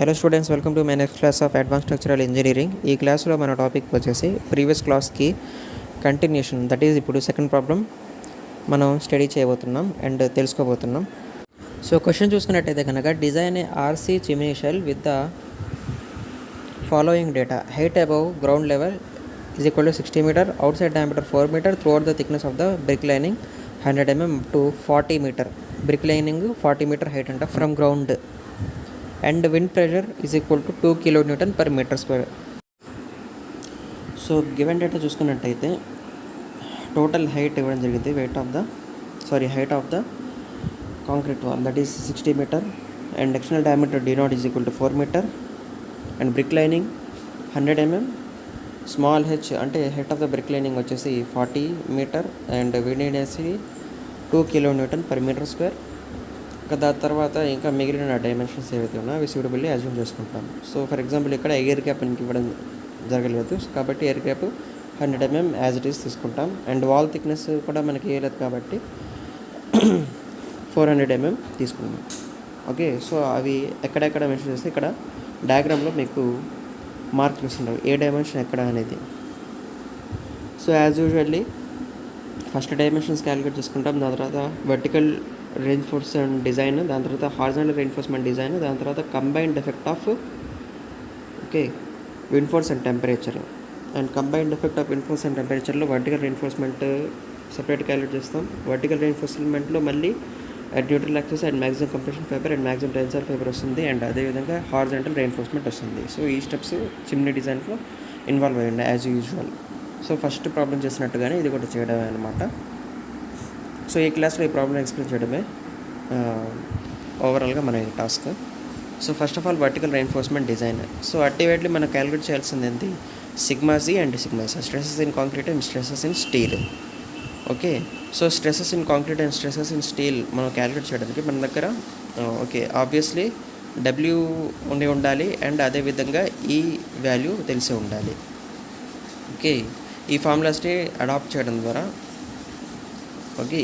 Hello students, welcome to my next class of advance structural engineering. ఈ క్లాస్లో మన topic వచ్చేసి ప్రీవియస్ క్లాస్కి కంటిన్యూషన్, దట్ ఈజ్ ఇప్పుడు సెకండ్ ప్రాబ్లం మనం స్టడీ చేయబోతున్నాం అండ్ తెలుసుకోబోతున్నాం. సో క్వశ్చన్ చూసుకున్నట్టయితే కనుక, design a RC chimney shell with the following data: height above ground level is equal to 60 meter, outside diameter 4 meter, throughout the thickness of the brick lining 100 mm to 40 meter. Brick lining 40 metre height అంట from ground. And wind pressure is equal to 2 kN per meter square. So given data చూసుకున్నట్టయితే total height ఇవ్వడం జరిగింది, height of the concrete wall that is 60 metre, and external diameter D0 is equal to 4 metre, and brick lining 100 mm, small H అంటే head of the brick lining వచ్చేసి 40 metre, and wind అనేసి 2 kN per meter square. దాని తర్వాత ఇంకా మిగిలిన dimensions ఏవైతే ఉన్నాయో అవి సూటబుల్లీ అజ్యూమ్ చేసుకుంటాం. సో ఫర్ ఎగ్జాంపుల్ ఇక్కడ ఎయిర్ గ్యాప్ మనకి ఇవ్వడం జరగలేదు, కాబట్టి air gap 100 mm as it is తీసుకుంటాం. అండ్ వాల్ థిక్నెస్ కూడా మనకి వేయలేదు కాబట్టి 400 mm తీసుకున్నాం. ఓకే, సో అవి ఎక్కడెక్కడ మెన్షన్ చేస్తే ఇక్కడ డయాగ్రామ్లో మీకు మార్కులు వస్తుంటాయి ఏ డైమెన్షన్ ఎక్కడ అనేది. So as usually first dimensions calculate చేసుకుంటాం, దాని తర్వాత వర్టికల్ రెయిన్ఫోర్స్మెంట్ డిజైన్, దాని తర్వాత హారిజాంటల్ రెయిన్ఫోర్స్మెంట్ డిజైన్, దాని తర్వాత combined effect of wind force and temperature. And combined effect of wind force and టెంపరేచర్లో వర్టికల్ రెయిన్ఫోర్స్మెంట్ సపరేట్ క్యాలిక్యులేట్ చేస్తాం. వర్టికల్ రెయిన్ఫోర్స్మెంట్లో మళ్ళీ neutral axis and maximum compression fibre and maximum tensile fibre వస్తుంది, and అదేవిధంగా horizontal reinforcement వస్తుంది. So ఈ steps chimney డిజైన్లో involve అయ్యండి as usual. So first problem చేసినట్టుగానే ఇది కూడా చేయడమే అనమాట. సో ఈ క్లాస్లో ఈ ప్రాబ్లం ఎక్స్ప్లెయిన్ చేయడమే ఓవరాల్గా మన task. So first of all vertical reinforcement design. So ultimately మనం క్యాలిక్యులేట్ చేయాల్సింది ఏంటి? Sigma G and sigma S, stresses in concrete and stresses in steel. Okay, so stresses in concrete and stresses in steel మనం క్యాలిక్యులేట్ చేయడానికి మన దగ్గర obviously W ఉండాలి, and అదేవిధంగా ఈ వాల్యూ తెలిసి ఉండాలి. ఓకే, ఈ ఫార్ములాస్ని అడాప్ట్ చేయడం ద్వారా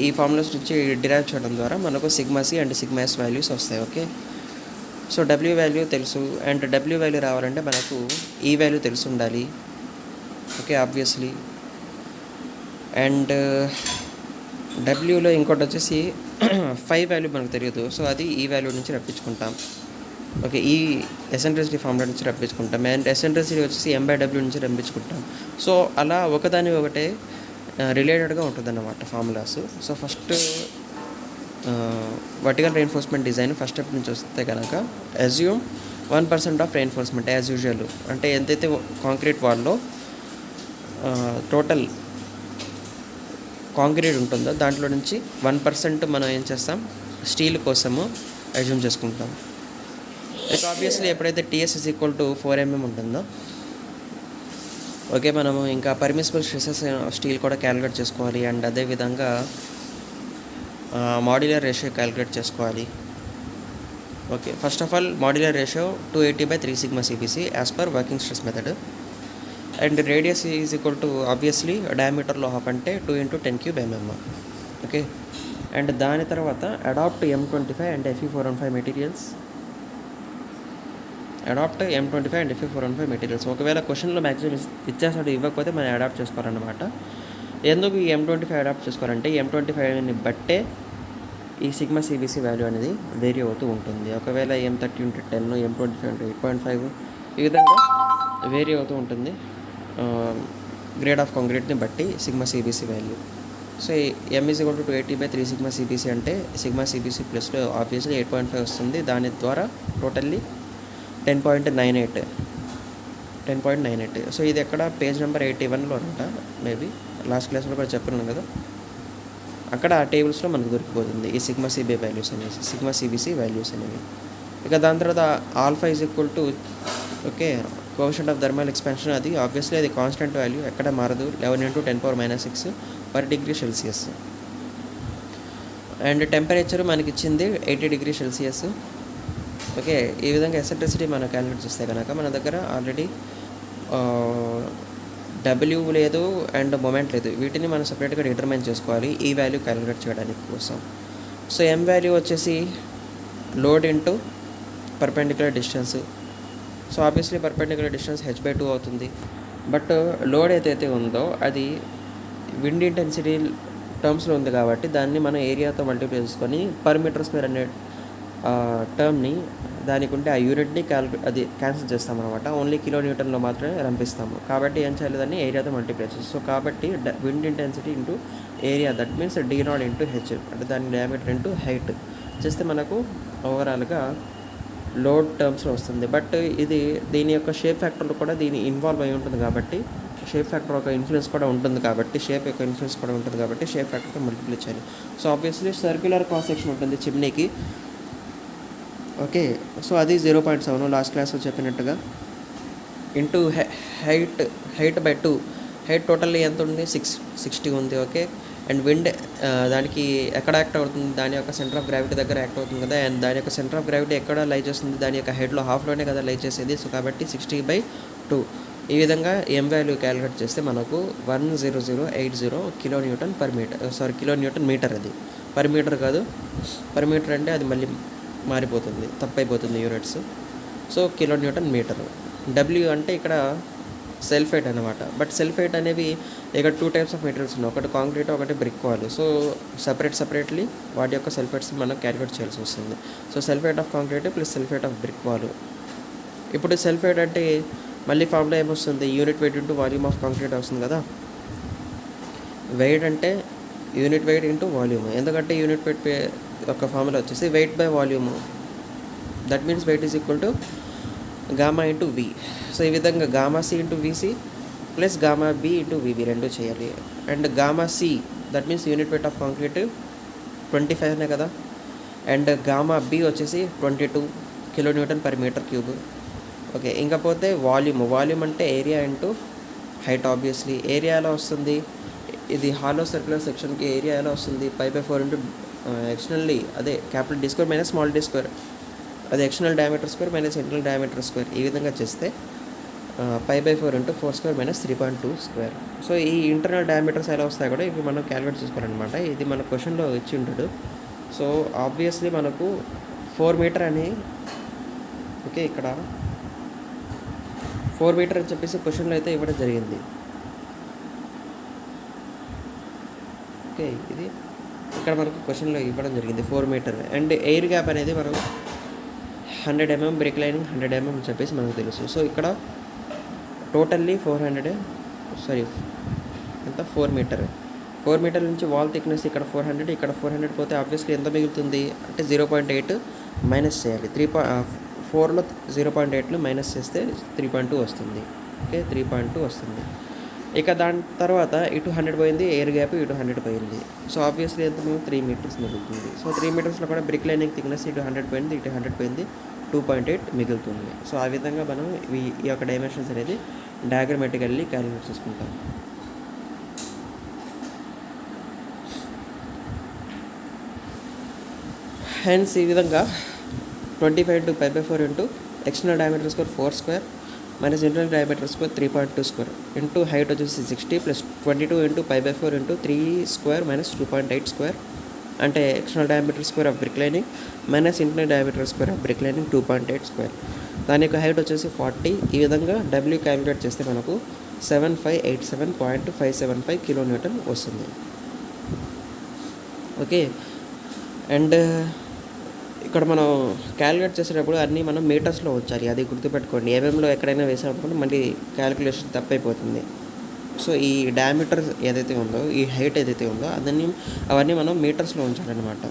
ఈ ఫార్ములాస్ నుంచి డిరైవ్ చేయడం ద్వారా మనకు sigma C and sigma S values వస్తాయి. ఓకే, సో డబ్ల్యూ వాల్యూ తెలుసు, అండ్ డబ్ల్యూ వాల్యూ రావాలంటే మనకు ఈ వాల్యూ తెలిసి ఉండాలి. Okay, obviously. అండ్ డబ్ల్యూలో ఇంకోటి వచ్చేసి 5 వాల్యూ మనకు తెలియదు, సో అది ఈ వాల్యూ నుంచి రప్పించుకుంటాం. ఓకే, ఈ ఎసెంట్రిసిటీ ఫార్ములా నుంచి రప్పించుకుంటాం, అండ్ ఎసెంట్రిసిటీ వచ్చేసి M/W నుంచి రప్పించుకుంటాం. సో అలా ఒకదాని ఒకటే రిలేటెడ్గా ఉంటుంది అన్నమాట formulas. So first vertical reinforcement design first step నుంచి వస్తే కనుక assume 1% of reinforcement as usual. అంటే ఎంతైతే కాంక్రీట్ వాల్లో టోటల్ కాంక్రీట్ ఉంటుందో దాంట్లో నుంచి 1% మనం ఏం చేస్తాం, స్టీల్ కోసము అజ్యూమ్ చేసుకుంటాం. ఇక ఆబ్వియస్లీ ఎప్పుడైతే TS is equal to 4 mm ఉంటుందో, ఓకే, మనము ఇంకా పర్మిసిబుల్ స్ట్రెసెస్ స్టీల్ కూడా క్యాలిక్యులేట్ చేసుకోవాలి, అండ్ అదేవిధంగా మాడ్యులర్ రేషియో క్యాలిక్యులేట్ చేసుకోవాలి. Okay, first of all modular ratio 280/3 sigma CBC as per working stress method, and radius is equal to obviously డయామీటర్లో half అంటే 2 × 10³ mm. Okay, and దాని తర్వాత adopt M25 అండ్ Fe415 materials. Adopt M25 అండ్ Fe415 materials. ఒకవేళ క్వశ్చన్లో maximum ఇచ్చేసాడు, ఇవ్వకపోతే మనం అడాప్ట్ చేసుకోవాలన్నమాట. ఎందుకు ఈ M25 అడాప్ట్ చేసుకోవాలంటే M25ని బట్టే ఈ సిగ్మా CBC వాల్యూ అనేది వేరీ అవుతూ ఉంటుంది. ఒకవేళ M30 ఉంటే 10, M25 ఉంటే 8.5, ఈ విధంగా వేరీ అవుతూ ఉంటుంది గ్రేడ్ ఆఫ్ కాంక్రీట్ని బట్టి sigma CBC value. So M is equal to 280/3 sigma CBC అంటే సిగ్మా CBC ప్లస్లో ఆబ్వియస్లీ 8.5 వస్తుంది. దాని ద్వారా టోటల్లీ 10.98. సో ఇది ఎక్కడ పేజ్ నెంబర్ 81లో అంట, మేబీ లాస్ట్ క్లాస్లో కూడా చెప్పినాను కదా, అక్కడ ఆ టేబుల్స్లో మనకు దొరికిపోతుంది ఈ సిగ్మా CBC వాల్యూస్ అనేవి. ఇక దాని తర్వాత alpha is equal to coefficient of thermal expansion. అది ఆబ్వియస్లీ అది కాన్స్టెంట్ వాల్యూ, ఎక్కడ మారదు, 11 × 10⁻⁶ per degree Celsius. And temperature మనకి ఇచ్చింది 80 డిగ్రీ సెల్సియస్. ఓకే, ఈ విధంగా ఎసెంట్రిసిటీ మనం క్యాలిక్యులేట్ చేస్తే కనుక మన దగ్గర ఆల్రెడీ డబ్ల్యూ లేదు అండ్ మొమెంట్ లేదు, వీటిని మనం సపరేట్గా డిటర్మైన్ చేసుకోవాలి ఈ వాల్యూ క్యాలిక్యులేట్ చేయడానికి కోసం. సో M వాల్యూ వచ్చేసి load into perpendicular distance, so obviously perpendicular distance h/2 అవుతుంది. బట్ లోడ్ ఏదైతే ఉందో అది విండ్ ఇంటెన్సిటీ టర్మ్స్లో ఉంది కాబట్టి దాన్ని మనం ఏరియాతో మల్టిప్లై చేసుకొని పర్ మీటర్ స్క్వేర్ అనే టర్మ్ని దానికి ఉంటే ఆ యూనిట్ని అది క్యాన్సిల్ చేస్తాం అనమాట. ఓన్లీ కిలో న్యూటన్లో మాత్రమే రంపిస్తాము. కాబట్టి ఏం చేయాలి, దాన్ని ఏరియాతో మల్టిప్లై చేస్తాం. సో కాబట్టి wind intensity into area, that means d0 into H, అంటే దాని డయామీటర్ ఇంటూ హైట్ చేస్తే మనకు ఓవరాల్గా లోడ్ టర్మ్స్లో వస్తుంది. బట్ ఇది దీని యొక్క షేప్ ఫ్యాక్టర్ కూడా దీని ఇన్వాల్వ్ అయి ఉంటుంది కాబట్టి షేప్ ఫ్యాక్టర్ ఒక ఇన్ఫ్లుయెన్స్ కూడా ఉంటుంది కాబట్టి షేప్ యొక్క ఇన్ఫ్లుయెన్స్ కూడా ఉంటుంది కాబట్టి షేప్ ఫ్యాక్టర్తో మల్టిప్లై చేయాలి. So obviously circular cross section ఉంటుంది చిమ్నీకి. ఓకే, సో అది 0.7 లాస్ట్ క్లాస్లో చెప్పినట్టుగా into height by 2. Height totally ఎంత ఉంది, 60 ఉంది. ఓకే, అండ్ విండ్ దానికి ఎక్కడ యాక్ట్ అవుతుంది, దాని యొక్క సెంటర్ ఆఫ్ గ్రావిటీ దగ్గర యాక్ట్ అవుతుంది కదా. అండ్ దాని యొక్క సెంటర్ ఆఫ్ గ్రావిటీ ఎక్కడ లై చేస్తుంది, దాని యొక్క హైట్లో హాఫ్లోనే కదా లై చేసేది. సో కాబట్టి 60/2. ఈ విధంగా ఎం వాల్యూ క్యాలిక్యులేట్ చేస్తే మనకు 10080 kilo newton per metre, kilo newton metre. అది పర్ మీటర్ కాదు, పర్ మీటర్ అంటే అది మళ్ళీ మారిపోతుంది, తప్పైపోతుంది units. So kilo newton metre. W అంటే ఇక్కడ సెల్ఫేట్ అనమాట. బట్ సెల్ఫేట్ అనేవి ఇక్కడ 2 టైప్స్ ఆఫ్ మెటీరియల్స్ ఉన్నాయి, ఒకటి కాంక్రీట్, ఒకటి బ్రిక్ వాల్. సో సపరేట్లీ వాటి యొక్క సెల్ఫేట్స్ మనం క్యాలిక్యులేట్ చేయాల్సి వస్తుంది. So self weight of concrete plus self weight of brick wall. ఇప్పుడు సెల్ఫేట్ అంటే మళ్ళీ ఫార్ములా ఏమొస్తుంది, unit weight into volume of concrete వస్తుంది కదా. వెయిట్ అంటే యూనిట్ వెయిట్ ఇంటూ వాల్యూమ్. ఎందుకంటే యూనిట్ వెయిట్ యొక్క ఫార్ములా వచ్చేసి weight by volume. That means weight is equal to gamma into V. So ఈ విధంగా gamma C into V C plus gamma B into V B రెండు చేయాలి. And gamma C that means unit weight of concrete 25 కదా. And gamma B వచ్చేసి 22 kilo newton per metre cube. Okay, ఇంకపోతే volume అంటే area into height. Obviously area ఎలా వస్తుంది, ఇది hollow circular సెక్షన్కి ఏరియా ఎలా వస్తుంది, π/4 ఇంటూ ఎక్స్టర్నల్లీ అదే capital D square minus small D square, అది external diameter square minus internal diameter square. ఈ విధంగా చేస్తే π/4 ఇంటూ 4² మైనస్ 3.2 స్క్వేర్. సో ఈ ఇంటర్నల్ డయామీటర్స్ ఎలా వస్తాయి కూడా ఇప్పుడు మనం క్యాలిక్యులేట్ చేసుకోవాలన్నమాట. ఇది మన క్వశ్చన్లో ఇచ్చి ఉంటాడు. సో ఆబ్వియస్లీ మనకు 4 మీటర్ అని, ఓకే, ఇక్కడ 4 మీటర్ అని చెప్పేసి క్వశ్చన్లో అయితే ఇవ్వడం జరిగింది. ఓకే, ఇది ఇక్కడ మనకు క్వశ్చన్లో ఇవ్వడం జరిగింది 4 మీటర్. అండ్ ఎయిర్ గ్యాప్ అనేది మనం 100 mm బ్రేక్ లైనింగ్ 100 mm అని చెప్పేసి మనకు తెలుసు. సో ఇక్కడ టోటల్లీ 4 మీటర్. 4 మీటర్ నుంచి వాల్ థిక్నెస్ ఇక్కడ 400, ఇక్కడ 400 పోతే ఆబ్వియస్లీ ఎంత మిగులుతుంది అంటే 0.8 మైనస్ చేయాలి. 4లో 0.8 మైనస్ చేస్తే 3.2 వస్తుంది. ఓకే, 3.2 వస్తుంది. ఇక దాని తర్వాత ఇటు 100 పోయింది, ఎయిర్ గ్యాప్ ఇటు 100 పోయింది. సో ఆబ్వియస్లీ ఎంత 3 మీటర్స్ మిగులుతుంది. సో 3 మీటర్స్లో కూడా బ్రిక్ లైనింగ్ థిక్నెస్ ఇటు 100 పోయింది, ఇటు 100 పోయింది, 2.8 మిగులుతుంది. సో ఆ విధంగా మనం ఈ యొక్క డైమెన్షన్స్ అనేది డయాగ్రమాటికల్లీ క్యాలిక్యులేట్ చేసుకుంటాం. హెన్స్ ఈ విధంగా 25 into π/4 into external diameter square 4² minus internal diameter square 3.2 square into height వచ్చేసి 60 plus 22 into π/4 into 3² minus 2.8 square అంటే external diameter square of brick lining minus internal diameter square of brick lining 2.8 square. దాని యొక్క height వచ్చేసి 40. ఈ విధంగా W calculate చేస్తే మనకు 7587.575 kilo Newton వస్తుంది. ఓకే, అండ్ ఇక్కడ మనం క్యాలిక్యులేట్ చేసేటప్పుడు అన్నీ మనం మీటర్స్లో ఉంచాలి, అది గుర్తుపెట్టుకోండి. ఎంఎంలో ఎక్కడైనా వేసామనుకుంటే మళ్ళీ క్యాలిక్యులేషన్ తప్పైపోతుంది. సో ఈ డయామీటర్ ఏదైతే ఉందో, ఈ హైట్ ఏదైతే ఉందో అవన్నీ మనం మీటర్స్లో ఉంచాలన్నమాట.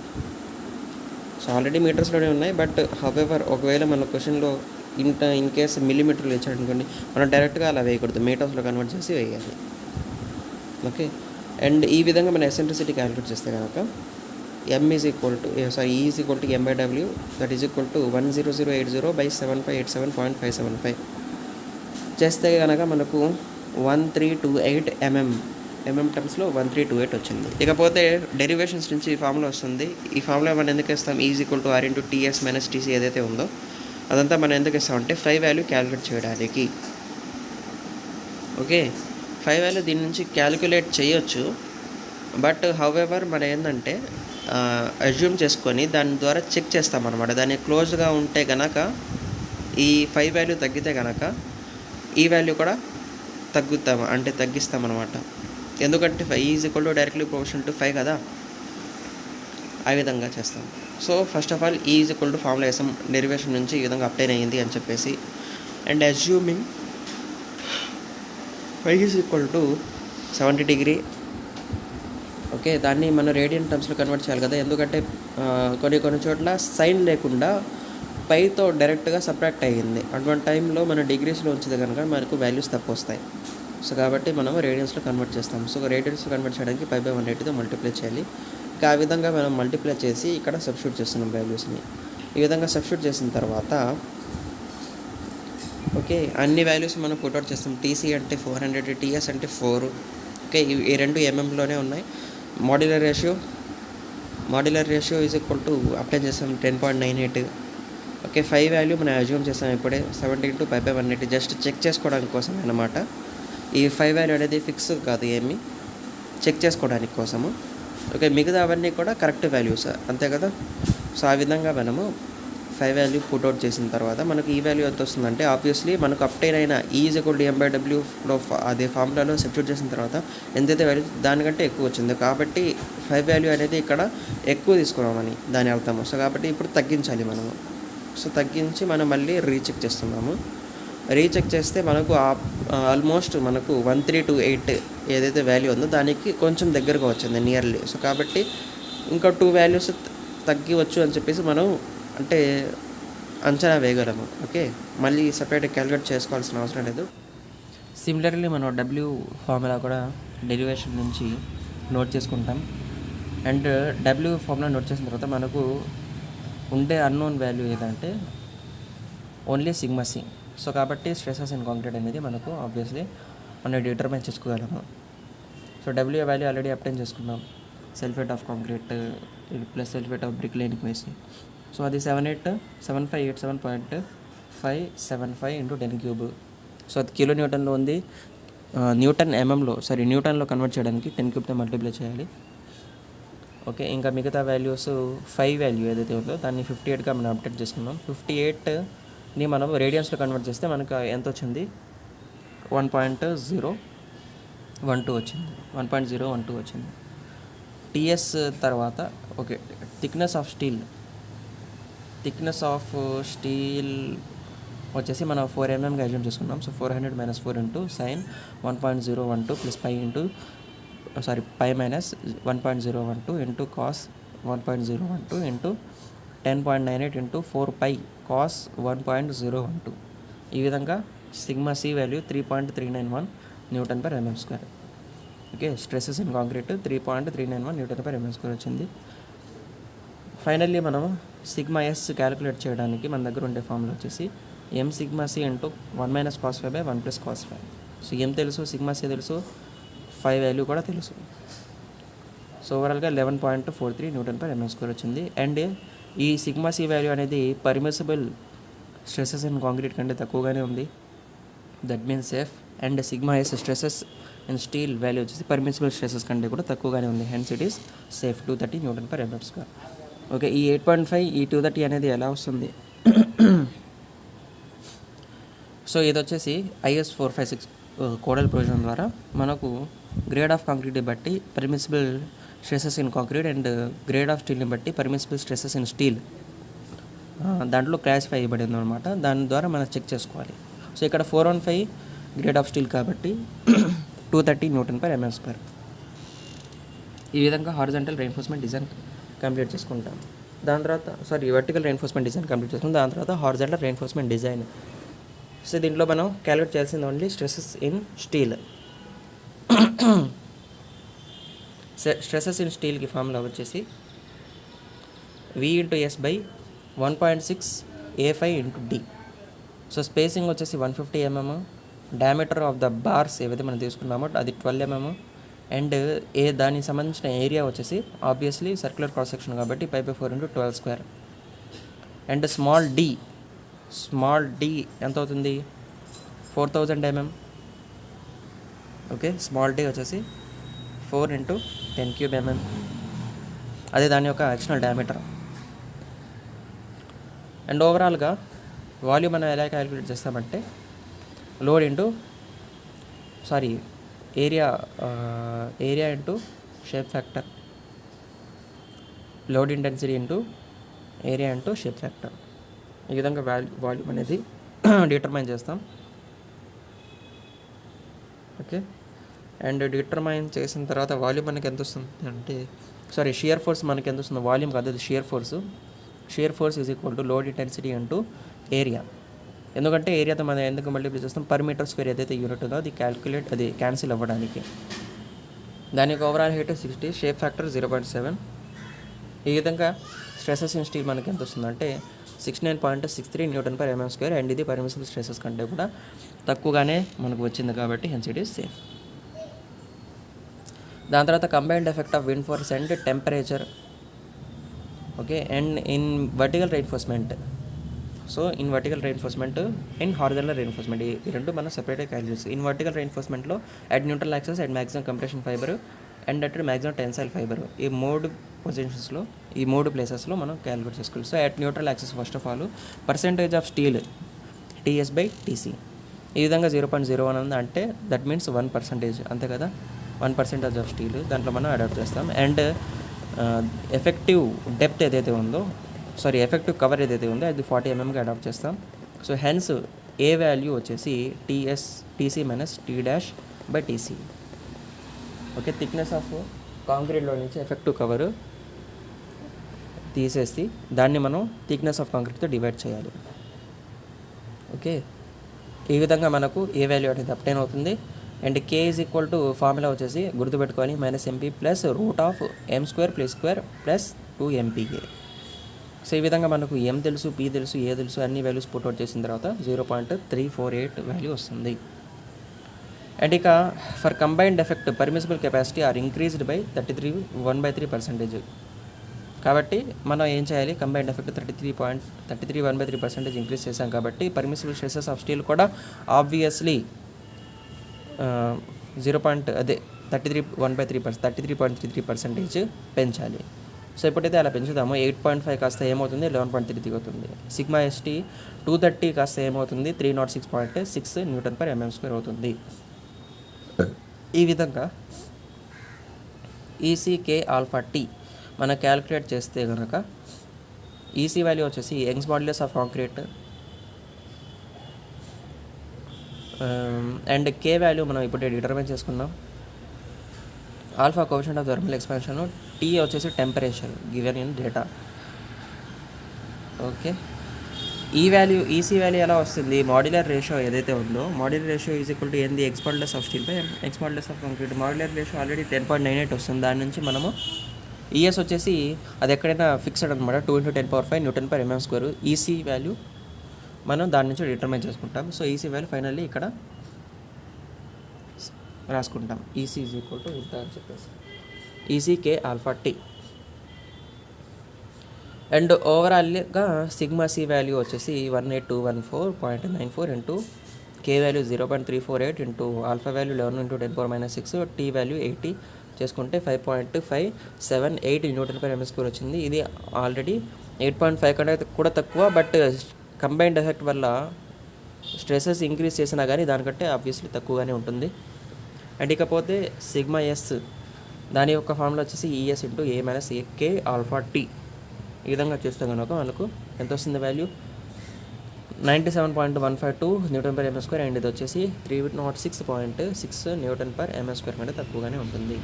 సో ఆల్రెడీ మీటర్స్లోనే ఉన్నాయి. బట్ హవెవర్ ఒకవేళ మన క్వశ్చన్లో ఇన్ కేస్ మిల్లీమీటర్లు ఇచ్చాడనుకోండి, మనం డైరెక్ట్గా అలా వేయకూడదు, మీటర్స్లో కన్వర్ట్ చేసి వేయాలి. ఓకే, అండ్ ఈ విధంగా మన ఎసెంట్రిసిటీ క్యాలిక్యులేట్ చేస్తే కనుక E is equal to m/w, that is equal to 10080/7587.575 చేస్తే కనుక మనకు 1328 mm టర్మ్స్లో 1328 వచ్చింది. ఇకపోతే డెరివేషన్స్ నుంచి ఈ ఫార్ములా వస్తుంది. ఈ ఫార్ములా మనం ఎందుకు ఇస్తాం, E is equal to r into ts minus tc ఏదైతే ఉందో అదంతా మనం ఎందుకు ఇస్తామంటే 5 వాల్యూ క్యాలిక్యులేట్ చేయడానికి. ఓకే, 5 వాల్యూ దీని నుంచి క్యాలిక్యులేట్ చేయొచ్చు. బట్ హౌఎవర్ మనం ఏంటంటే అజ్యూమ్ చేసుకొని దాని ద్వారా చెక్ చేస్తామన్నమాట. దాన్ని క్లోజ్గా ఉంటే కనుక ఈ 5 వాల్యూ తగ్గితే కనుక ఈ వాల్యూ కూడా తగ్గిస్తామన్నమాట. ఎందుకంటే 5 డైరెక్ట్లీ ప్రొపోర్షనల్ టు 5 కదా, ఆ విధంగా చేస్తాం. So first of all formula వేసాం, డెరివేషన్ నుంచి ఈ విధంగా అప్టైన్ అయ్యింది అని చెప్పేసి. And assuming y is equal to 70 degree. Okay, దాన్ని మనం రేడియన్ టర్మ్స్లో కన్వర్ట్ చేయాలి కదా, ఎందుకంటే కొన్ని చోట్ల సైన్ లేకుండా పైతో డైరెక్ట్గా సబ్ట్రాక్ట్ అయ్యింది. అటువంటి టైంలో మన డిగ్రీస్లో ఉంచితే కనుక మనకు వాల్యూస్ తక్కువ వస్తాయి. సో కాబట్టి మనం రేడియన్స్లో కన్వర్ట్ చేస్తాం. సో రేడియన్స్లో కన్వర్ట్ చేయడానికి 5/180తో మల్టిప్లై చేయాలి. ఇంకా ఆ విధంగా మనం మల్టిప్లై చేసి ఇక్కడ సబ్స్టిట్యూట్ చేస్తున్నాం వాల్యూస్ని. ఈ విధంగా సబ్స్టిట్యూట్ చేసిన తర్వాత ఓకే, అన్ని వాల్యూస్ మనం పుట్అవుట్ చేస్తాం. టీసీ అంటే 400, టీఎస్ అంటే 4. ఓకే, ఈ రెండు ఎంఎంలోనే ఉన్నాయి. Modular ratio is equal to apply చేస్తాం 10.98. ఓకే, 5 వాల్యూ మనం అజ్యూమ్ చేస్తాం ఇప్పుడే 70 × 5/180 జస్ట్ చెక్ చేసుకోవడానికి కోసం అన్నమాట. ఈ 5 వాల్యూ అనేది ఫిక్స్ కాదు, ఏమి చెక్ చేసుకోవడానికి కోసము. ఓకే, మిగతా అవన్నీ కూడా కరెక్ట్ వాల్యూస్ అంతే కదా. సో ఆ విధంగా మనము 5 వాల్యూ పుట్అవుట్ చేసిన తర్వాత మనకు ఈ వాల్యూ ఎంత వస్తుందంటే ఆబ్వియస్లీ మనకు అప్టైన్ అయిన E=m/Wలో అదే ఫార్ములాలో సబ్స్టిట్యూట్ చేసిన తర్వాత ఎంతైతే వాల్యూ దానికంటే ఎక్కువ వచ్చింది కాబట్టి 5 వాల్యూ అనేది ఇక్కడ ఎక్కువ తీసుకున్నామని దాని అర్థము. సో కాబట్టి ఇప్పుడు తగ్గించాలి మనము. సో తగ్గించి మనం మళ్ళీ రీచెక్ చేస్తున్నాము. రీచెక్ చేస్తే మనకు ఆల్మోస్ట్ మనకు 1328 ఏదైతే వాల్యూ ఉందో దానికి కొంచెం దగ్గరగా వచ్చింది నియర్లీ. సో కాబట్టి ఇంకా 2 వాల్యూస్ తగ్గివచ్చు అని చెప్పేసి మనం అంటే అంచనా వేయగలము. ఓకే, మళ్ళీ సపరేట్గా క్యాలిక్యులేట్ చేసుకోవాల్సిన అవసరం లేదు. సిమిలర్లీ మనం డబ్ల్యూ ఫార్ములా కూడా డెరివేషన్ నుంచి నోట్ చేసుకుంటాం. అండ్ డబ్ల్యూ ఫార్ములా నోట్ చేసిన తర్వాత మనకు ఉండే అన్నోన్ వాల్యూ ఏదంటే ఓన్లీ సిగ్మా సి. సో కాబట్టి స్ట్రెసెస్ ఇన్ కాంక్రీట్ అనేది మనకు ఆబ్వియస్లీ మనం డిటర్మైన్ చేసుకోగలము. So W value already obtain చేసుకున్నాం. Self weight of concrete plus self weight of brick line వేసి. సో అది 7587.575 × 10³. సో అది కిలో న్యూటన్లో ఉంది. న్యూటన్లో కన్వర్ట్ చేయడానికి 10³ మల్టిప్లై చేయాలి. ఓకే, ఇంకా మిగతా వాల్యూస్ 5 వాల్యూ ఏదైతే ఉందో దాన్ని 58గా మనం అప్డేట్ చేసుకున్నాం. 58ని మనం రేడియన్స్లో కన్వర్ట్ చేస్తే మనకు ఎంత వచ్చింది? 1.012 వచ్చింది. 1.012 వచ్చింది. టీఎస్ తర్వాత ఓకే, థిక్నెస్ ఆఫ్ స్టీల్ వచ్చేసి మనం 4 mm అజ్యూమ్ చేసుకున్నాం. So 400 - 4 × sin 1.012 + π minus 1.012 × cos 1.012 × 10.98 × 4π cos 1.012. ఈ విధంగా sigma C value 3.391 Nm². Okay, stresses in concrete 3.391 Nm² వచ్చింది. ఫైనల్లీ మనం సిగ్మా ఎస్ క్యాలిక్యులేట్ చేయడానికి మన దగ్గర ఉండే ఫార్ములా వచ్చేసి m sigma C × 1 - cos 5 / 1 + cos 5. So m తెలుసు, సిగ్మా సి తెలుసు, 5 వాల్యూ కూడా తెలుసు. సో ఓవరాల్గా 11.43 Nm² వచ్చింది. అండ్ ఈ సిగ్మా సి వాల్యూ అనేది పర్మిసిబుల్ స్ట్రెసెస్ ఇన్ కాంక్రీట్ కంటే తక్కువగానే ఉంది. That means safe. And sigma S stresses in steel value వచ్చేసి పర్మిసిబుల్ స్ట్రెసెస్ కంటే కూడా తక్కువగానే ఉంది. Hence it is safe 230 Nm². Okay, ఈ 8.5 ఈ 230 అనేది ఎలా వస్తుంది? సో ఇది వచ్చేసి IS 456 కోడల్ ప్రొవిజన్ ద్వారా మనకు గ్రేడ్ ఆఫ్ కాంక్రీట్ని బట్టి permissible stresses in concrete and grade of స్టీల్ని బట్టి పర్మిసిబుల్ స్ట్రెసెస్ ఇన్ స్టీల్ దాంట్లో క్లాసిఫై అయ్యబడింది అనమాట. దాని ద్వారా మనం చెక్ చేసుకోవాలి. సో ఇక్కడ 415 గ్రేడ్ ఆఫ్ స్టీల్ కాబట్టి 230 Nm². ఈ విధంగా హారిజాంటల్ రెయిన్ఫోర్స్మెంట్ డిజైన్ కంప్లీట్ చేసుకుంటాం. దాని తర్వాత వర్టికల్ రెయిన్ఫోర్స్మెంట్ డిజైన్ కంప్లీట్ చేసుకుంటాం. దాని తర్వాత హారిజాంటల్ రెయిన్ఫోర్స్మెంట్ డిజైన్. సో దీంట్లో మనం క్యాలిక్యులేట్ చేయాల్సింది only stresses in steel. Stresses in స్టీల్కి ఫార్ములా వచ్చేసి V × S / 1.6 A5 × D. So spacing వచ్చేసి 150 mm. Diameter of the bars ఏవైతే మనం తీసుకున్నామో అది 12 mm. అండ్ దానికి సంబంధించిన ఏరియా వచ్చేసి ఆబ్వియస్లీ సర్క్యులర్ క్రాస్ సెక్షన్ కాబట్టి 5/4 × 12². అండ్ స్మాల్ డి ఎంత అవుతుంది? 4000 mm. ఓకే, స్మాల్ డి వచ్చేసి 4 × 10³ mm. అదే దాని యొక్క యాక్చువల్ డయామీటర్. అండ్ ఓవరాల్గా వాల్యూమ్ మనం ఎలా క్యాలిక్యులేట్ చేస్తామంటే load into area into shape factor, load intensity into area into shape factor. ఈ విధంగా వాల్యూమ్ అనేది డిటర్మైన్ చేస్తాం. ఓకే, అండ్ డిటర్మైన్ చేసిన తర్వాత వాల్యూమ్ మనకి ఎంత వస్తుంది అంటే షియర్ ఫోర్స్ మనకి ఎంత వస్తుంది, వాల్యూమ్ కాదు అది shear force is equal to load intensity into area. ఎందుకంటే ఏరియాతో మనం ఎందుకు మల్టిప్లై చేస్తాం, పర్ మీటర్ స్క్వేర్ ఏదైతే యూనిట్ ఉందో అది క్యాన్సిల్ అవ్వడానికి. దానికి ఓవరాల్ హీట్ 60, షేప్ ఫ్యాక్టర్ 0.7. ఈ విధంగా స్ట్రెసెస్ ఇన్ స్టీల్ మనకి ఎంత వస్తుందంటే 69.63 Nm², అండ్ ఇది పర్మిసిబుల్ స్ట్రెసెస్ కంటే కూడా తక్కువగానే మనకు వచ్చింది కాబట్టి హెన్స్ ఇట్ ఈస్ సేఫ్. దాని తర్వాత combined effect of wind force and temperature. Okay, and in vertical reinforcement, in vertical reinforcement, in horizontal reinforcement, ఈ రెండు మనం సెపరేట్గా క్యాలిక్యులేట్ చేస్తాం. ఇన్ వర్టికల్ రైన్ఫోర్స్మెంట్లో at neutral axis, at maximum compression fibre and at maximum tensile fibre, ఈ 3 పొజిషన్స్లో, ఈ 3 ప్లేసెస్లో మనం క్యాలిక్యులేట్ చేసుకోవాలి. So at neutral axis first of all percentage of steel TS/TC ఈ విధంగా 0.01 ఉంది అంటే దట్ మీన్స్ 1%, అంతే కదా, 1% ఆఫ్ స్టీల్ దాంట్లో మనం అడాప్ట్ చేస్తాం. అండ్ ఎఫెక్టివ్ డెప్త్ ఏదైతే ఉందో ఎఫెక్టివ్ కవర్ ఏదైతే ఉందో అది 40 mmగా అడాప్ట్ చేస్తాం. సో హెన్స్ ఏ వాల్యూ వచ్చేసి TC - T'/TC. Okay, thickness of కాంక్రీట్లో నుంచి ఎఫెక్టివ్ కవర్ తీసేసి దాన్ని మనం థిక్నెస్ ఆఫ్ కాంక్రీట్తో డివైడ్ చేయాలి. ఓకే, ఈ విధంగా మనకు ఏ వాల్యూ అనేది అప్టైన్ అవుతుంది. And K is equal to formula వచ్చేసి గుర్తుపెట్టుకోవాలి -MP + √m² + 2MPa. సో ఈ విధంగా మనకు M తెలుసు, P తెలుసు, A తెలుసు, అన్ని వాల్యూస్ పుట్అవుట్ చేసిన తర్వాత 0.348 వాల్యూ వస్తుంది. అండ్ ఇక for combined effect permissible capacity or increased by 1/3%. కాబట్టి మనం ఏం చేయాలి, కంబైన్డ్ ఎఫెక్ట్ 1/3% ఇంక్రీజ్ చేసాం కాబట్టి పర్మిసిబుల్ స్ట్రెసెస్ ఆఫ్ స్టీల్ కూడా ఆబ్వియస్లీ 33.33% పెంచాలి. సో ఎప్పుడైతే అలా పెంచుదామో 8.5 కాస్త ఏమవుతుంది, 11.3 అవుతుంది. సిగ్మా ST 230 కాస్త ఏమవుతుంది, 306.6 Nm² అవుతుంది. ఈ విధంగా ECKαT మనం క్యాలిక్యులేట్ చేస్తే కనుక ఈసీ వాల్యూ వచ్చేసి Young's modulus of concrete and K value మనం ఇప్పుడు డిటర్మైన్ చేసుకున్నాం. Alpha coefficient of thermal expansion, T వచ్చేసి temperature given in data. Okay, EC value ఎలా వస్తుంది, మాడ్యులర్ రేషియో ఏదైతే ఉందో modular ratio is equal to ఏంది, X modulus of steel by X modulus of concrete. Modular ratio already 10.98 వస్తుంది. దాని నుంచి మనము ఈఎస్ వచ్చేసి అది ఎక్కడైనా ఫిక్స్డ్ అనమాట, 2 × 10⁵ Nm². ఈసీ వాల్యూ మనం దాని నుంచి డిటర్మైన్ చేసుకుంటాం. సో ఈసీ వాల్యూ ఫైనల్లీ ఇక్కడ రాసుకుంటాం, ఈసీ ఈజ్ ఈక్వల్ టు ఇంత అని చెప్పేసి ECKαT. అండ్ ఓవరాల్గా సిగ్మా సి వాల్యూ వచ్చేసి 18214.94 into K value 0.348 into alpha value 11 × 10⁻⁶, T value 80 చేసుకుంటే 5.578 Nm² వచ్చింది. ఇది ఆల్రెడీ 8.5 కంటే కూడా తక్కువ, బట్ కంబైన్డ్ ఎఫెక్ట్ వల్ల స్ట్రెసెస్ ఇంక్రీజ్ చేసినా కానీ దానికంటే ఆబ్వియస్లీ తక్కువగానే ఉంటుంది. అండ్ ఇకపోతే సిగ్మా ఎస్ దాని యొక్క ఫార్ములా వచ్చేసి ES × A - AKαT. ఈ విధంగా చేస్తే కనుక మనకు ఎంత వస్తుంది వాల్యూ, 97.152 Nm². అండ్ ఇది వచ్చేసి 306.6 Nm² కంటే తక్కువగానే ఉంటుంది.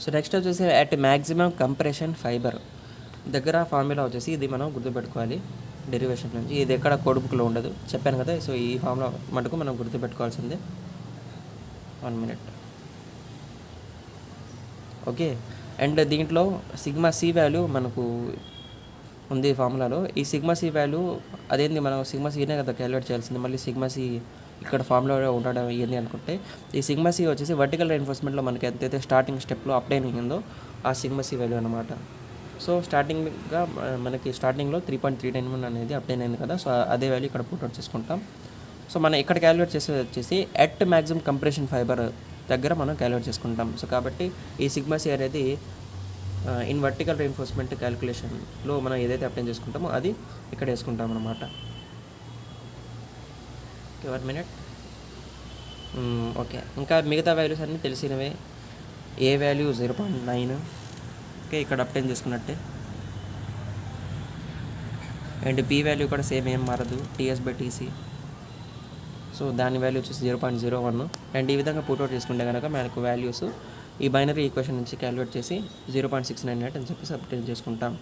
సో నెక్స్ట్ వచ్చేసి అట్ మ్యాక్సిమం కంప్రెషన్ ఫైబర్ దగ్గర ఫార్ములా వచ్చేసి ఇది మనం గుర్తుపెట్టుకోవాలి డెరివేషన్ నుంచి. ఇది ఎక్కడ కోడ్ బుక్లో ఉండదు, చెప్పాను కదా. సో ఈ ఫార్ములా మటుకు మనం గుర్తుపెట్టుకోవాల్సిందే. 1 minute. ఓకే, అండ్ దీంట్లో సిగ్మా సి వాల్యూ మనకు ఉంది ఫార్ములాలో. ఈ సిగ్మా సి వాల్యూ అదేంది, మనం సిగ్మా సీనే కదా క్యాలిక్యులేట్ చేయాల్సింది, మళ్ళీ సిగ్మా సి ఇక్కడ ఫార్ములాలో ఉండడం ఏంది అనుకుంటే, ఈ సిగ్మా సి వచ్చేసి వర్టికల్ రైన్ఫోర్స్మెంట్లో మనకి ఎంతైతే స్టార్టింగ్ స్టెప్లో అప్టైన్ అయ్యిందో ఆ సిగ్మా సి వాల్యూ అనమాట. సో స్టార్టింగ్గా మనకి స్టార్టింగ్లో 3.391 అనేది అప్టైన్ అయింది కదా. సో అదే వాల్యూ ఇక్కడ పుట్అవుట్ చేసుకుంటాం. సో మనం ఇక్కడ క్యాలిక్యులేట్ చేసేది వచ్చేసి అట్ మ్యాక్సిమం కంప్రెషన్ ఫైబర్ దగ్గర మనం క్యాలిక్యులేట్ చేసుకుంటాం. సో కాబట్టి ఈ సిగ్మా సి అనేది ఇన్ వర్టికల్ రైన్ఫోర్స్మెంట్ క్యాలిక్యులేషన్లో మనం ఏదైతే అప్టైన్ చేసుకుంటామో అది ఇక్కడ వేసుకుంటాం అనమాట. Okay 1 minute. ఓకే, ఇంకా మిగతా వాల్యూస్ అన్నీ తెలిసినవే. ఏ వాల్యూ 0.9. ఓకే, ఇక్కడ అప్టైన్ చేసుకున్నట్టే. అండ్ పీ వాల్యూ కూడా సేమ్, ఏం మారదు, టీఎస్/టీసీ. సో దాని వాల్యూ వచ్చేసి 0.01. అండ్ ఈ విధంగా పుట్అవుట్ చేసుకుంటే కనుక మనకు వాల్యూస్ ఈ బైనరీ ఈక్వేషన్ నుంచి క్యాలిక్యులేట్ చేసి 0.698 అని చెప్పేసి అప్డేట్ చేసుకుంటాం.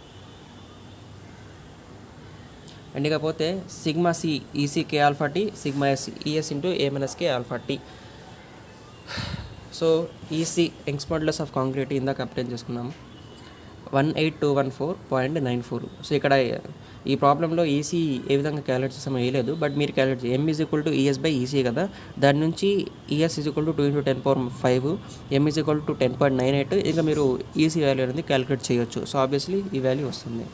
అండ్ ఇకపోతే sigma C EC K alpha T, sigma S ES into A K alpha T. So EC Young's modulus of concrete ఇందాక అప్డేట్ చేసుకున్నాము 18214.94. సో ఇక్కడ ఈ ప్రాబ్లంలో ఈసీ ఏ విధంగా క్యాలిక్యులేట్ చేసామో వేయలేదు, బట్ మీరు క్యాలిక్యులేట్ చేయండి. M is equal to ES EC కదా, దాని నుంచి ES is equal to 2 × 10⁵, M is equal to 10.98. ఇంకా మీరు ఈసీ వాల్యూ అనేది క్యాలిక్యులేట్ చేయొచ్చు. సో ఆబ్వియస్లీ ఈ వాల్యూ వస్తుంది.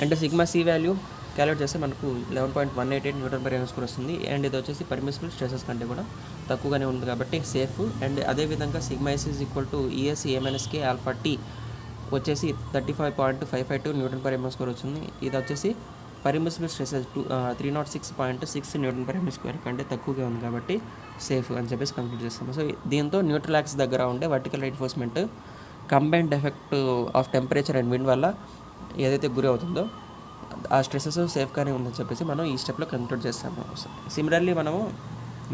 And sigma C value calculate చేస్తే మనకు 11.188 Nm/m² వస్తుంది. అండ్ ఇది వచ్చేసి పర్మిసిబుల్ స్ట్రెసెస్ కంటే కూడా తక్కువగానే ఉంది కాబట్టి సేఫ్. అండ్ అదేవిధంగా sigma S is equal to ES A K alpha T వచ్చేసి 35.552 Nm/m² వచ్చింది. ఇది వచ్చేసి పర్మిసిబుల్ స్ట్రెసెస్ 306.6 Nm/m² కంటే తక్కువగా ఉంది కాబట్టి సేఫ్ అని చెప్పేసి కంప్లీట్ చేస్తాము. సో దీంతో న్యూట్రల్ యాక్సిస్ దగ్గర ఉండే vertical reinforcement combined effect of temperature and wind వల్ల ఏదైతే గురి అవుతుందో ఆ స్ట్రెసెస్ సేఫ్గానే ఉందని చెప్పేసి మనం ఈ స్టెప్లో కంక్లూడ్ చేస్తాము. సిమిలర్లీ మనము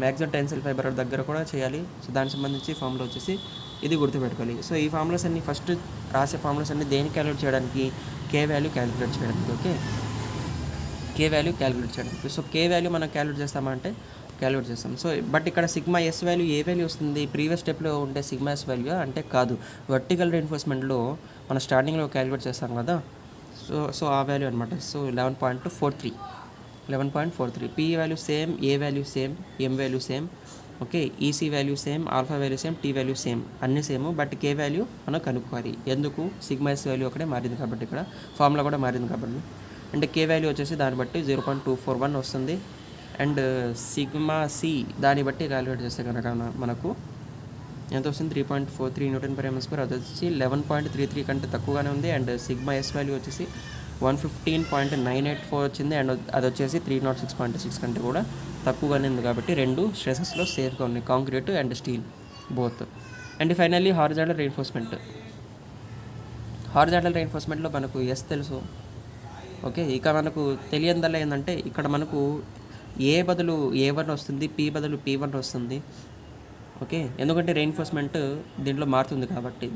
మ్యాక్సిమం టెన్సిల్ ఫైబర్ దగ్గర కూడా చేయాలి. సో దానికి సంబంధించి ఫార్ములా వచ్చేసి ఇది గుర్తుపెట్టుకోవాలి. సో ఈ ఫార్ములాస్ అన్ని ఫస్ట్ రాసే ఫార్ములాస్ అన్ని దేన్ని క్యాలిక్యులేట్ చేయడానికి, కే వాల్యూ క్యాలిక్యులేట్ చేయడానికి. ఓకే, కే వాల్యూ క్యాలిక్యులేట్ చేయడానికి. సో కే వాల్యూ మనం క్యాలిక్యులేట్ చేస్తామంటే క్యాలిక్యులేట్ చేస్తాం. సో బట్ ఇక్కడ సిగ్మా ఎస్ వాల్యూ ఏ వాల్యూ వస్తుంది, ప్రీవియస్ స్టెప్లో ఉండే సిగ్మా ఎస్ వాల్యూ అంటే కాదు, వర్టికల్ రీఎన్ఫోర్స్మెంట్లో మనం స్టార్టింగ్లో క్యాలిక్యులేట్ చేస్తాం కదా. సో ఆ వాల్యూ అనమాట. So 11.43. P value same, A value same, M value same. Okay, EC value same, alpha value same, T value same, అన్నీ సేమ్. బట్ కే వాల్యూ మనం కనుక్కోవాలి. ఎందుకు, సిగ్మా ఎస్ వాల్యూ ఒకటే మారింది కాబట్టి, ఇక్కడ ఫార్ములా కూడా మారింది కాబట్టి. అంటే కే వాల్యూ వచ్చేసి దాన్ని బట్టి 0.241 వస్తుంది. అండ్ సిగ్మా సి దాన్ని బట్టి క్యాలిక్యులేట్ చేస్తే కనుక మనకు ఎంత వస్తుంది, 3.43 Nm/m². అది వచ్చి 11.33 కంటే తక్కువగానే ఉంది. అండ్ సిగ్మా ఎస్ వాల్యూ వచ్చేసి 115.984 వచ్చింది. అండ్ అది వచ్చేసి 306.6 కంటే కూడా తక్కువగానే ఉంది కాబట్టి రెండు స్ట్రెసెస్లో సేఫ్గా ఉన్నాయి, concrete and steel both. And finally horizontal రీఎన్ఫోర్స్మెంట్లో మనకు ఎస్ తెలుసు. ఓకే, ఇక మనకు తెలియదల్లా ఏంటంటే ఇక్కడ మనకు ఏ బదులు A1 వస్తుంది, పీ బదులు P1 వస్తుంది. ఓకే, ఎందుకంటే రెయిన్ఫోర్స్మెంట్ దీంట్లో మారుతుంది కాబట్టి.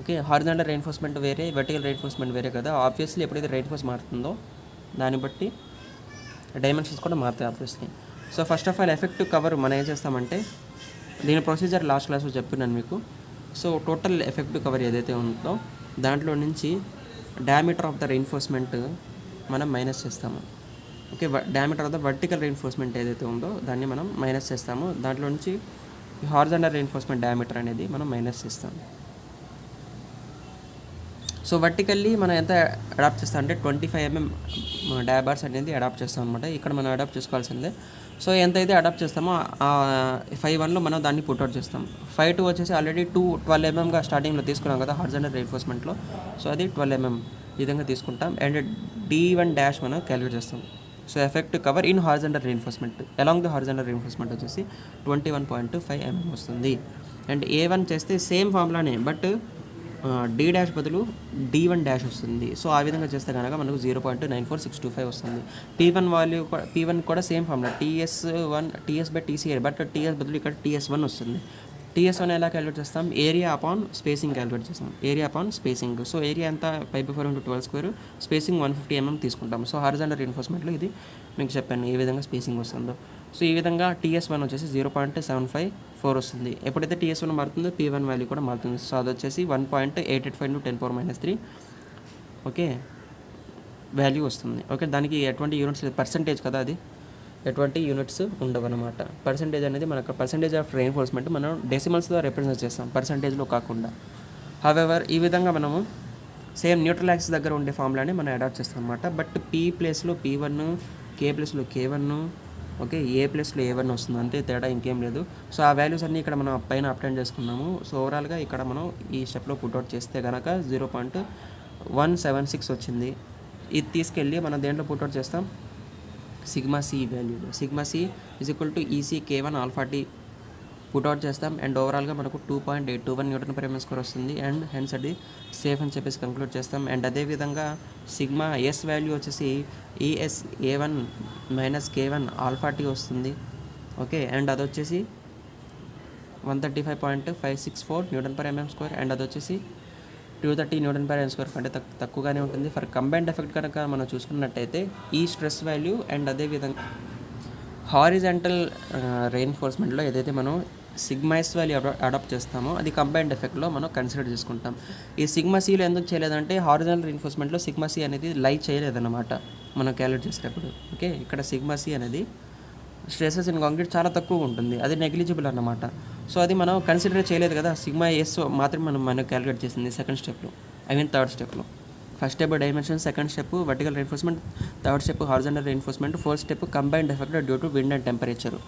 ఓకే, హారిజాంటల్ రెయిన్ఫోర్స్మెంట్ వేరే, వర్టికల్ రెయిన్ఫోర్స్మెంట్ వేరే కదా. ఆబ్వియస్లీ ఎప్పుడైతే రెయిన్ఫోర్స్ మారుతుందో దాన్ని బట్టి డైమెన్షన్స్ కూడా మారుతాయి obviously. So first of all effective cover మనం ఏం చేస్తామంటే, దీని ప్రొసీజర్ లాస్ట్ క్లాస్లో చెప్తున్నాను మీకు. సో టోటల్ ఎఫెక్టివ్ కవర్ ఏదైతే ఉందో దాంట్లో నుంచి డయామీటర్ ఆఫ్ ద రెయిన్ఫోర్స్మెంట్ మనం మైనస్ చేస్తాము. Okay, diameter of the vertical reinforcement ఏదైతే ఉందో దాన్ని మనం మైనస్ చేస్తాము. దాంట్లో నుంచి హారిజాంటల్ రెయిన్ఫోర్స్మెంట్ డయామీటర్ అనేది మనం మైనస్ చేస్తాము. సో వర్టికల్లీ మనం ఎంత అడాప్ట్ చేస్తాం అంటే 25 mm డయాబార్స్ అనేది అడాప్ట్ చేస్తాం అనమాట. ఇక్కడ మనం అడాప్ట్ చేసుకోవాల్సిందే. సో ఎంతైతే అడాప్ట్ చేస్తామో 5.1లో మనం దాన్ని పుట్అవుట్ చేస్తాం. 5.2 వచ్చేసి ఆల్రెడీ 12 mmగా స్టార్టింగ్లో తీసుకున్నాం కదా హారిజాంటల్ రెయిన్ఫోర్స్మెంట్లో. సో అది 12 mm ఈ విధంగా తీసుకుంటాం. అండ్ D1' మనం క్యాలిక్యులేట్ చేస్తాం. So effective cover in horizontal reinforcement along the horizontal reinforcement వచ్చేసి 21.5 mm వస్తుంది. అండ్ A1 చేస్తే సేమ్ ఫార్ములానే, బట్ D' బదులు D1' వస్తుంది. సో ఆ విధంగా చేస్తే కనుక మనకు 0.94625 వస్తుంది. P1 కూడా same formula TS/TC, but TS బదులు ఇక్కడ TS1 వస్తుంది. TS1 ఎలా క్యాలిక్యులేట్ చేస్తాం, ఏరియా అపాన్ స్పేసింగ్ క్యాలిక్యులేట్ చేస్తాం. Area upon spacing. So area ఎంత 5/4 స్పేసింగ్ 150 mm తీసుకుంటాం. సో హారిజాంటల్ రెయిన్ఫోర్స్మెంట్లో ఇది మీకు చెప్పాను ఏ విధంగా స్పేసింగ్ వస్తుందో. సో ఈ విధంగా TS1 వచ్చేసి 0.754 వస్తుంది. ఎప్పుడైతే TS1 మారుతుందో P1 వాల్యూ కూడా మారుతుంది. సో అది వచ్చేసి 1.885 × 10⁻³ ఓకే వాల్యూ వస్తుంది. ఓకే, దానికి ఎటువంటి యూనిట్స్ లేదు, పర్సంటేజ్ కదా, అది ఎటువంటి యూనిట్స్ ఉండవు అనమాట. పర్సంటేజ్ అనేది మనకు పర్సంటేజ్ ఆఫ్ రెయిన్ఫోర్స్మెంట్ మనం డెసిమల్స్లో రిప్రజెంట్ చేస్తాం, పర్సంటేజ్లో కాకుండా. హవెవర్ ఈ విధంగా మనము సేమ్ న్యూట్రల్ యాక్సిస్ దగ్గర ఉండే ఫార్ములాని మనం అడాప్ట్ చేస్తాం అనమాట. బట్ P ప్లేస్లో P1, K ప్లేస్లో K1, ఓకే, ఏ ప్లేస్లో A1 వస్తుంది, అంతే తేడా, ఇంకేం లేదు. సో ఆ వాల్యూస్ అన్నీ ఇక్కడ మనం పైన అప్టైన్ చేసుకున్నాము. సో ఓవరాల్గా ఇక్కడ మనం ఈ స్టెప్లో పుట్అవుట్ చేస్తే కనుక 0.176 వచ్చింది. ఇది తీసుకెళ్ళి మనం దేంట్లో పుట్అవుట్ చేస్తాం, సిగ్మా సి వాల్యూలో. Sigma C is equal to EC K1 alpha T put out చేస్తాం అండ్ ఓవరాల్గా మనకు 2.821 న్యూటన్ పర్ ఎంఎం స్క్వేర్ వస్తుంది అండ్ హెన్స్ అది సేఫ్ అని చెప్పేసి కంక్లూడ్ చేస్తాం. అండ్ అదేవిధంగా సిగ్మా ఎస్ వాల్యూ వచ్చేసి ES A1 minus K1 alpha T వస్తుంది. ఓకే, అండ్ అది వచ్చేసి 135.564 newton per mm square and అది వచ్చేసి 230 న్యూటన్ పర్ ఎంఎం స్క్వేర్ అంటే తక్కువగానే ఉంటుంది. ఫర్ కంబైన్డ్ ఎఫెక్ట్ కనుక మనం చూసుకున్నట్టయితే ఈ స్ట్రెస్ వాల్యూ అండ్ అదేవిధంగా హారిజాంటల్ రెయిన్ఫోర్స్మెంట్లో ఏదైతే మనం సిగ్మా ఎస్ వాల్యూ అడాప్ట్ చేస్తామో అది కంబైన్డ్ ఎఫెక్ట్లో మనం కన్సిడర్ చేసుకుంటాం. ఈ సిగ్మా సిలో ఎందుకు చేయలేదంటే హారిజాంటల్ రెయిన్ఫోర్స్మెంట్లో సిగ్మా సి అనేది లై చేయలేదన్నమాట మనం క్యాలిక్యులేట్ చేసేటప్పుడు. ఓకే, ఇక్కడ సిగ్మా సి అనేది స్ట్రెసెస్ ఇన్ కాంక్రీట్ చాలా తక్కువ ఉంటుంది, అది నెగ్లిజిబుల్ అన్నమాట. సో అది మనం కన్సిడర్ చేయలేదు కదా, సిగ్మా ఎస్ మాత్రమే మనం క్యాలిక్యులేట్ చేసింది సెకండ్ స్టెప్లో, థర్డ్ స్టెప్లో. First step dimension, second step vertical reinforcement, third step horizontal reinforcement, fourth step combined effect due to wind and temperature.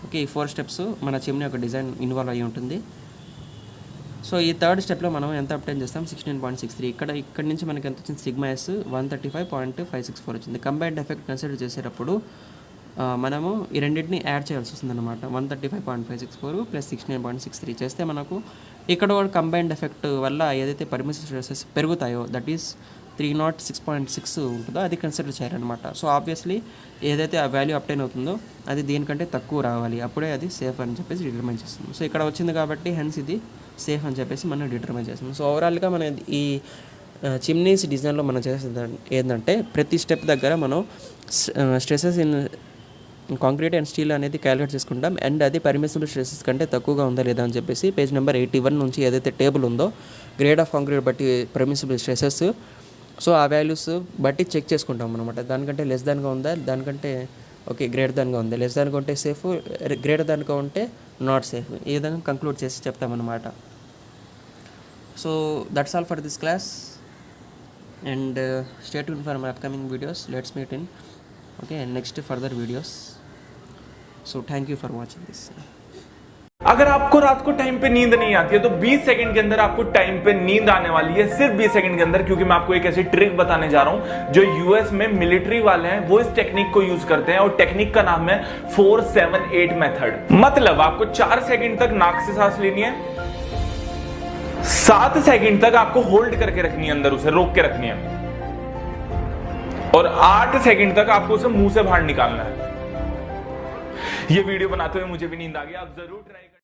Okay, ఈ 4 స్టెప్స్ మన చిమ్నీ యొక్క డిజైన్ ఇన్వాల్వ్ అయ్యి ఉంటుంది. సో ఈ థర్డ్ స్టెప్లో మనం ఎంత అబ్టైన్ చేస్తాం 16.63. ఇక్కడ నుంచి మనకి ఎంత వచ్చింది సిగ్మా ఎస్ 135.564 వచ్చింది. కంబైన్డ్ ఎఫెక్ట్ కన్సిడర్ చేసేటప్పుడు మనము ఈ రెండింటిని యాడ్ చేయాల్సి వస్తుంది అనమాట. 135.564 ప్లస్ 16.63 చేస్తే మనకు ఇక్కడ కూడా కంబైన్డ్ ఎఫెక్ట్ వల్ల ఏదైతే పర్మిసివ్ స్ట్రెసెస్ పెరుగుతాయో దట్ ఈస్ 306.6 ఉంటుందో అది కన్సిడర్ చేయాలన్నమాట. సో ఆబ్వియస్లీ ఏదైతే ఆ వాల్యూ అప్టైన్ అవుతుందో అది దీనికంటే తక్కువ రావాలి, అప్పుడే అది సేఫ్ అని చెప్పేసి డిటర్మైన్ చేస్తుంది. సో ఇక్కడ వచ్చింది కాబట్టి హెన్స్ ఇది సేఫ్ అని చెప్పేసి మనం డిటర్మైన్ చేస్తాం. సో ఓవరాల్గా మన ఈ చిమ్నీస్ డిజైన్లో మనం చేసేది ఏంటంటే ప్రతి స్టెప్ దగ్గర మనం stresses in concrete and steel అనేది క్యాలిక్యులేట్ చేసుకుంటాం అండ్ అది పర్మిసిబుల్ స్ట్రెసెస్ కంటే తక్కువగా ఉందా లేదా అని చెప్పేసి పేజ్ నెంబర్ 81 నుంచి ఏదైతే టేబుల్ ఉందో గ్రేడ్ ఆఫ్ కాంక్రీట్ బట్టి పర్మిసిబుల్ స్ట్రెసెస్, సో ఆ వాల్యూస్ బట్టి చెక్ చేసుకుంటాం అనమాట. దానికంటే లెస్ దాన్గా ఉందా, దానికంటే ఓకే గ్రేటర్ దాన్గా ఉందా, లెస్ దానిగా ఉంటే సేఫ్, గ్రేటర్ దానిగా ఉంటే నాట్ సేఫ్, ఈ విధంగా కంక్లూడ్ చేసి చెప్తామన్నమాట. So that's all for this class and stay tune for my upcoming videos. Let's meet in next further videos. So thank you for watching this. अगर आपको रात को टाइम पे नींद नहीं आती है तो 20 सेकंड के अंदर आपको टाइम पे नींद आने वाली है, सिर्फ 20 सेकंड के अंदर, क्योंकि मैं आपको एक ऐसी ट्रिक बताने जा रहा हूं जो यूएस में मिलिट्री वाले हैं वो इस टेक्निक को यूज करते हैं और टेक्निक का नाम है 4-7-8 मेथड. मतलब आपको 4 सेकंड तक नाक से सांस लेनी है, 7 सेकंड तक आपको होल्ड करके रखनी है, अंदर उसे रोक के रखनी है, और 8 सेकंड तक आपको उसे मुंह से बाहर निकालना है. ये वीडियो बनाते हुए मुझे भी नींद आ गई, आप जरूर ट्राई करें.